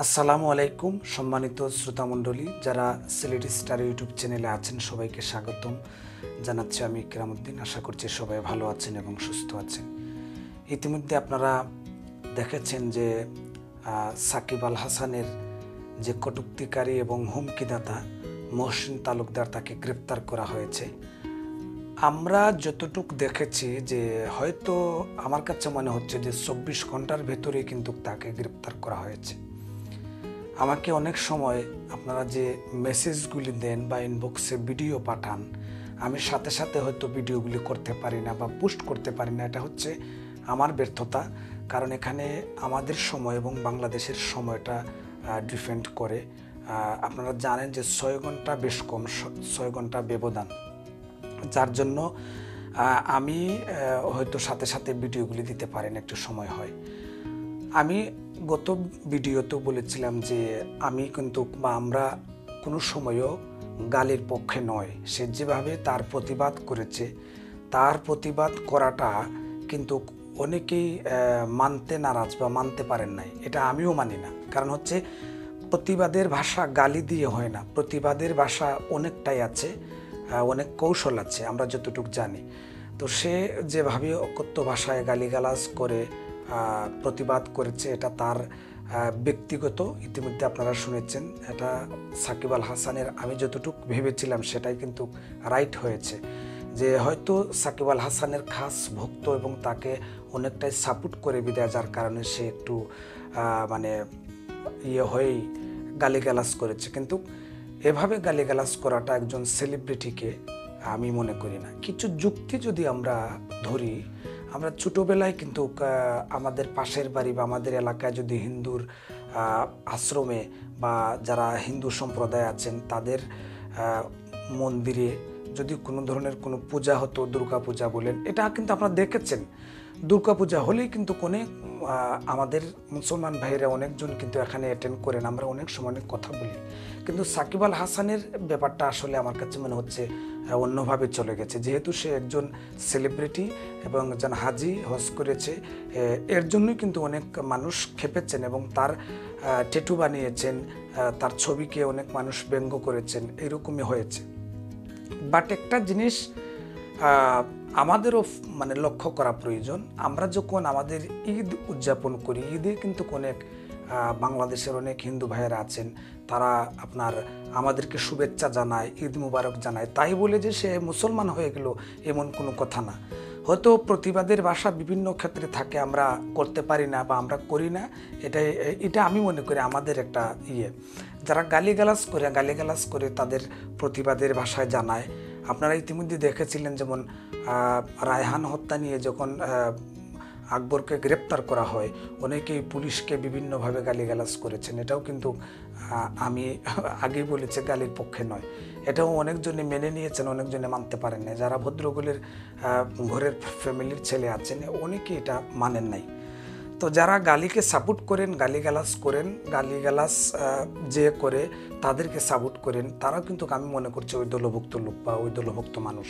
আসসালামু আলাইকুম সম্মানিত শ্রোতামণ্ডলী, যারা সিলেটি স্টার ইউটিউব চ্যানেলে আছেন সবাইকে স্বাগতম জানাচ্ছি। আমি ইকরামউদ্দিন। আশা করছি সবাই ভালো আছেন এবং সুস্থ আছেন। ইতিমধ্যে আপনারা দেখেছেন যে সাকিব আল হাসানের যে কটূক্তিকারী এবং হুমকিদাতা মহসিন তালুকদার, তাকে গ্রেপ্তার করা হয়েছে। আমরা যতটুক দেখেছি যে হয়তো আমার কাছে মনে হচ্ছে যে 24 ঘন্টার ভেতরে কিন্তু তাকে গ্রেপ্তার করা হয়েছে। আমাকে অনেক সময় আপনারা যে মেসেজগুলি দেন বা ইনবক্সে ভিডিও পাঠান, আমি সাথে সাথে হয়তো ভিডিওগুলি করতে পারি না বা পোস্ট করতে পারি না। এটা হচ্ছে আমার ব্যর্থতা, কারণ এখানে আমাদের সময় এবং বাংলাদেশের সময়টা ডিফেন্ড করে। আপনারা জানেন যে 6 ঘন্টা বেশ কম, 6 ঘন্টা ব্যবধান, যার জন্য আমি হয়তো সাথে সাথে ভিডিওগুলি দিতে পারি না, একটু সময় হয়। আমি গত ভিডিওতেও বলেছিলাম যে আমি কিন্তু বা আমরা কোনো সময়ও গালির পক্ষে নয়। সে যেভাবে তার প্রতিবাদ করেছে, তার প্রতিবাদ করাটা কিন্তু অনেকেই মানতে নারাজ বা মানতে পারেন নাই। এটা আমিও মানি না। কারণ হচ্ছে প্রতিবাদের ভাষা গালি দিয়ে হয় না। প্রতিবাদের ভাষা অনেকটাই আছে, অনেক কৌশল আছে, আমরা যতটুকু জানি। তো সে যেভাবে অকথ্য ভাষায় গালিগালাজ করে প্রতিবাদ করেছে, এটা তার ব্যক্তিগত। ইতিমধ্যে আপনারা শুনেছেন, এটা সাকিব আল হাসানের, আমি যতটুকু ভেবেছিলাম সেটাই কিন্তু রাইট হয়েছে। যে হয়তো সাকিব আল হাসানের খাস ভক্ত এবং তাকে অনেকটাই সাপোর্ট করে বিদায়, যার কারণে সে একটু মানে হয়েই গালিগালাজ করেছে। কিন্তু এভাবে গালিগালাজ করাটা একজন সেলিব্রিটিকে আমি মনে করি না। কিছু যুক্তি যদি আমরা ধরি, আমরা ছোটোবেলায় কিন্তু আমাদের পাশের বাড়ি বা আমাদের এলাকায় যদি হিন্দুর আশ্রমে বা যারা হিন্দু সম্প্রদায় আছেন তাদের মন্দিরে যদি কোনো ধরনের কোনো পূজা হতো, দুর্গা পূজা বলেন, এটা কিন্তু আপনারা দেখেছেন। দুর্গা পূজা হলেই কিন্তু অনেক আমাদের মুসলমান ভাইরা অনেকজন কিন্তু এখানে অ্যাটেন্ড করেন। আমরা অনেক সময় অনেক কথা বলি, কিন্তু সাকিব আল হাসানের ব্যাপারটা আসলে আমার কাছে মনে হচ্ছে অন্যভাবে চলে গেছে। যেহেতু সে একজন সেলিব্রিটি এবং একজন হাজি, হজ করেছে, এর জন্যই কিন্তু অনেক মানুষ খেপেছেন এবং তার ট্যাটু বানিয়েছেন, তার ছবিকে অনেক মানুষ ব্যঙ্গ করেছেন, এরকমই হয়েছে। বাট একটা জিনিস আমাদেরও মানে লক্ষ্য করা প্রয়োজন। আমরা যখন আমাদের ঈদ উদযাপন করি, ঈদে কিন্তু অনেক বাংলাদেশের অনেক হিন্দু ভাইয়েরা আছেন, তারা আপনার আমাদেরকে শুভেচ্ছা জানায়, ঈদ মুবারক জানায়। তাই বলে যে সে মুসলমান হয়ে গেল এমন কোনো কথা না। হয়তো প্রতিবাদের ভাষা বিভিন্ন ক্ষেত্রে থাকে, আমরা করতে পারি না বা আমরা করি না। এটা আমি মনে করি আমাদের একটা যারা গালিগালাজ করে তাদের প্রতিবাদের ভাষায় জানায়। আপনারা ইতিমধ্যে দেখেছিলেন, যেমন রায়হান হত্যা নিয়ে যখন আকবরকে গ্রেপ্তার করা হয়, অনেকেই পুলিশকে বিভিন্নভাবে গালিগালাজ করেছেন। এটাও কিন্তু আমি আগেই বলেছি গালির পক্ষে নয়। এটাও অনেকজনে মেনে নিয়েছেন, অনেকজনে মানতে পারেন না। যারা ভদ্রকুলের ঘরের ফ্যামিলির ছেলে আছেন, অনেকেই এটা মানেন নাই। তো যারা গালিকে সাপোর্ট করেন, গালিগালাজ যে করে তাদেরকে সাপোর্ট করেন, তারাও কিন্তু আমি মনে করছি ওই দলভুক্ত লোক বা ওই দলভুক্ত মানুষ।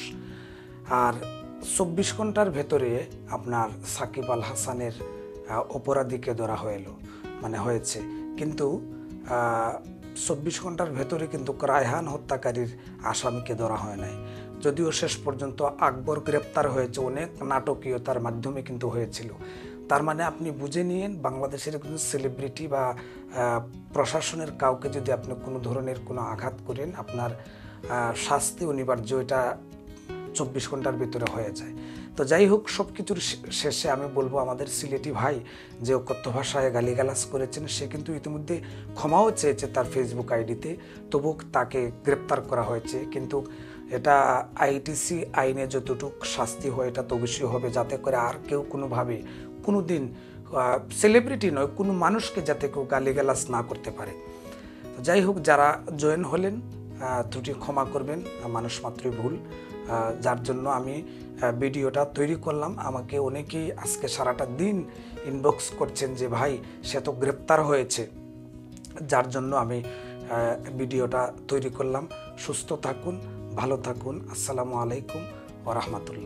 আর 24 ঘন্টার ভেতরে আপনার সাকিব আল হাসানের অপরাধীকে ধরা হয়েছে, কিন্তু 24 ঘন্টার ভেতরে কিন্তু রায়হান হত্যাকারীর আসামিকে ধরা হয় নাই। যদিও শেষ পর্যন্ত আকবর গ্রেপ্তার হয়েছে, অনেক নাটকীয়তার মাধ্যমে কিন্তু হয়েছিল। তার মানে আপনি বুঝে নিয়েন, বাংলাদেশের কোনো সেলিব্রিটি বা প্রশাসনের কাউকে যদি আপনি কোনো ধরনের কোনো আঘাত করেন, আপনার শাস্তি অনিবার্য। এটা 24 ঘন্টার ভিতরে হয়ে যায়। তো যাই হোক, সব কিছুর শেষে আমি বলবো, আমাদের সিলেটি ভাই যে অকথ্য ভাষায় গালিগালাজ করেছেন, সে কিন্তু ইতিমধ্যে ক্ষমাও চেয়েছে তার ফেসবুক আইডিতে, তবু তাকে গ্রেপ্তার করা হয়েছে। কিন্তু এটা আইটিসি আইনে যতটুকু শাস্তি হয়, এটা তো অবশ্যই হবে, যাতে করে আর কেউ কোনোভাবে কোনো দিন সেলিব্রিটি নয়, কোনো মানুষকে যাতে কেউ গালিগালাজ না করতে পারে। তো যাই হোক, যারা জয়েন হলেন ত্রুটি ক্ষমা করবেন, মানুষ মাত্রই ভুল। যার জন্য আমি ভিডিওটা তৈরি করলাম। আমাকে অনেকেই আজকে সারাটা দিন ইনবক্স করছেন যে ভাই, সে তো গ্রেপ্তার হয়েছে, যার জন্য আমি ভিডিওটা তৈরি করলাম। সুস্থ থাকুন, ভালো থাকুন। আসসালামু আলাইকুম ওয়া রাহমাতুল্লাহ।